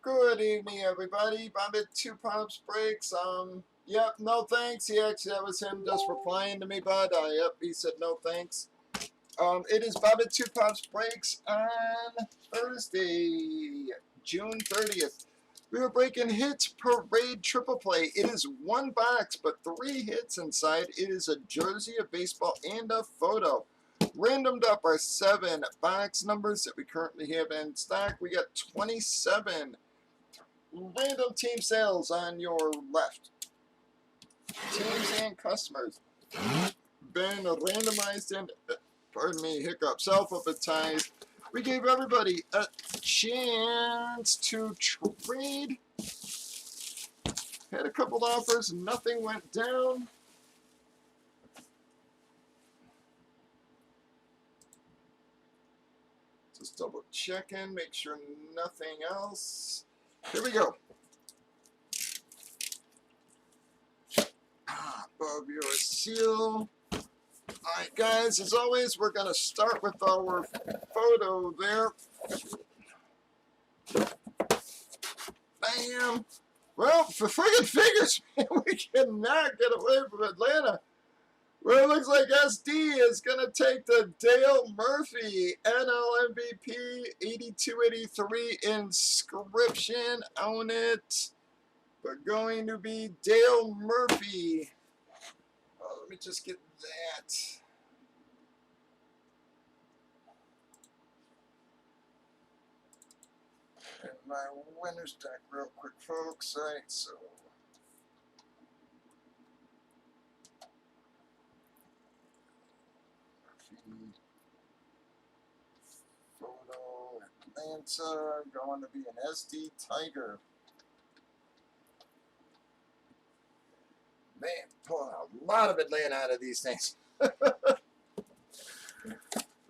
Good evening, everybody. Bob at 2 Pops Breaks. Yep, no thanks. That was him just replying to me, bud. Yep, he said no thanks. It is Bob at 2 Pops Breaks on Thursday, June 30th. We were breaking Hits Parade Triple Play. It is one box, but 3 hits inside. It is a jersey, a baseball, and a photo. Randomed up our 7 box numbers that we currently have in stock. We got 27 random team sales on your left. Teams and customers been randomized and, pardon me, hiccups, alphabetized. We gave everybody a chance to trade. Had a couple offers, nothing went down. Just double checking, make sure nothing else. Here we go. Above your seal. Alright guys, as always, we're going to start with our photo there. Bam! Well, for friggin' figures, man, we cannot get away from Atlanta. Well, it looks like SD is going to take the Dale Murphy NL MVP 82-83 inscription on it. We're going to be Dale Murphy. Oh, let me just get that. And my winner's deck real quick, folks. All right, so photo Atlanta going to be an SD Tiger. Man, pulling a lot of Atlanta out of these things.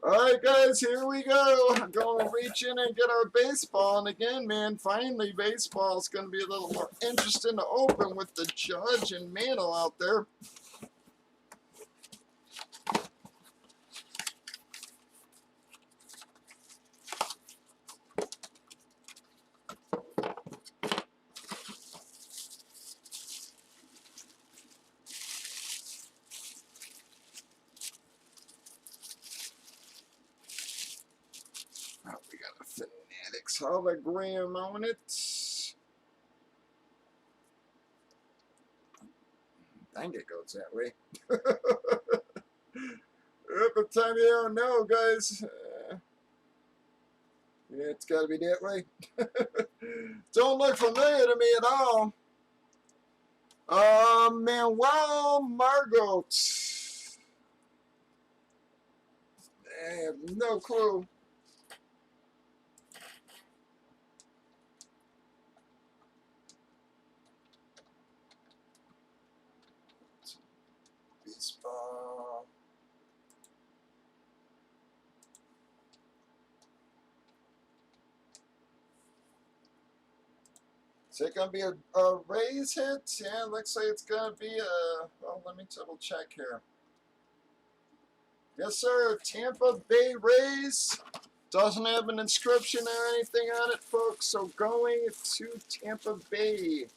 Alright guys, here we go. I'm going to reach in and get our baseball. And again, man, finally baseball is going to be a little more interesting to open with the Judge and Mantle out there. Oh, we got a Fanatics hologram on it. Dang, it goes that way. Every time you don't know, guys. Yeah, it's got to be that way. Don't look familiar to me at all. Manuel Margot. I have no clue. Baseball. Is it going to be a Rays hit? Yeah, looks like it's going to be a... Well, let me double check here. Yes, sir. Tampa Bay Rays. Doesn't have an inscription or anything on it, folks. So going to Tampa Bay.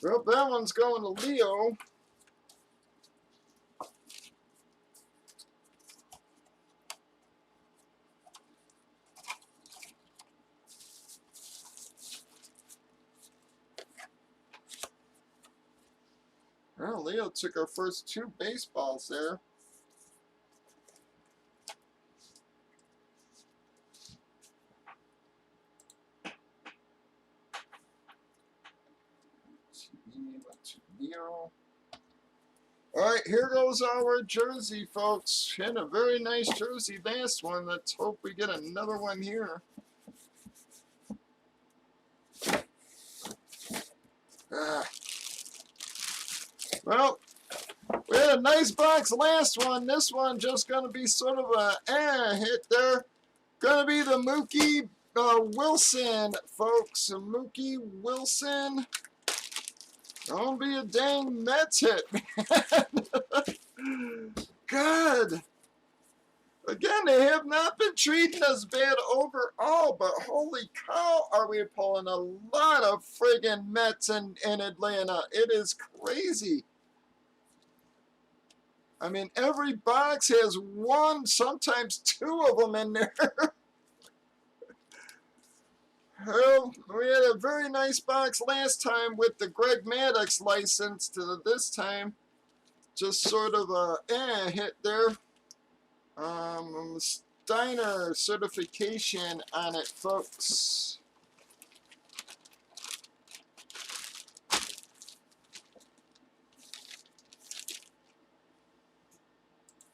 Well, that one's going to Leo. Well, Leo took our first 2 baseballs there. Alright, here goes our jersey, folks. And a very nice jersey, last one. Let's hope we get another one here. Well, we had a nice box last one. This one just going to be sort of a hit there. Going to be the Mookie Wilson, folks. Mookie Wilson. Don't be a dang Mets hit, man. God. Again, they have not been treating us bad overall, but holy cow, are we pulling a lot of friggin' Mets in Atlanta. It is crazy. I mean, every box has one, sometimes two of them in there. Well, we had a very nice box last time with the Greg Maddux license. To this time, just sort of a hit there. Steiner certification on it, folks.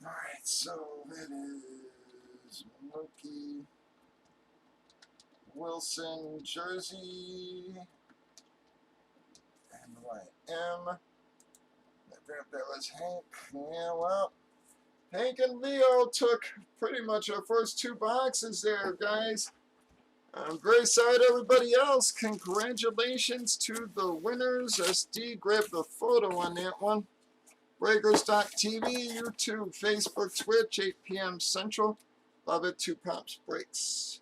Alright, so that is Mookie Wilson jersey. NYM. That was Hank. Yeah, well, Hank and Leo took pretty much our first two boxes there, guys. I'm very sorry to everybody else. Congratulations to the winners. SD grabbed the photo on that one. Breakers.tv, YouTube, Facebook, Twitch, 8 p.m. Central. Love it. 2 Pops Breaks.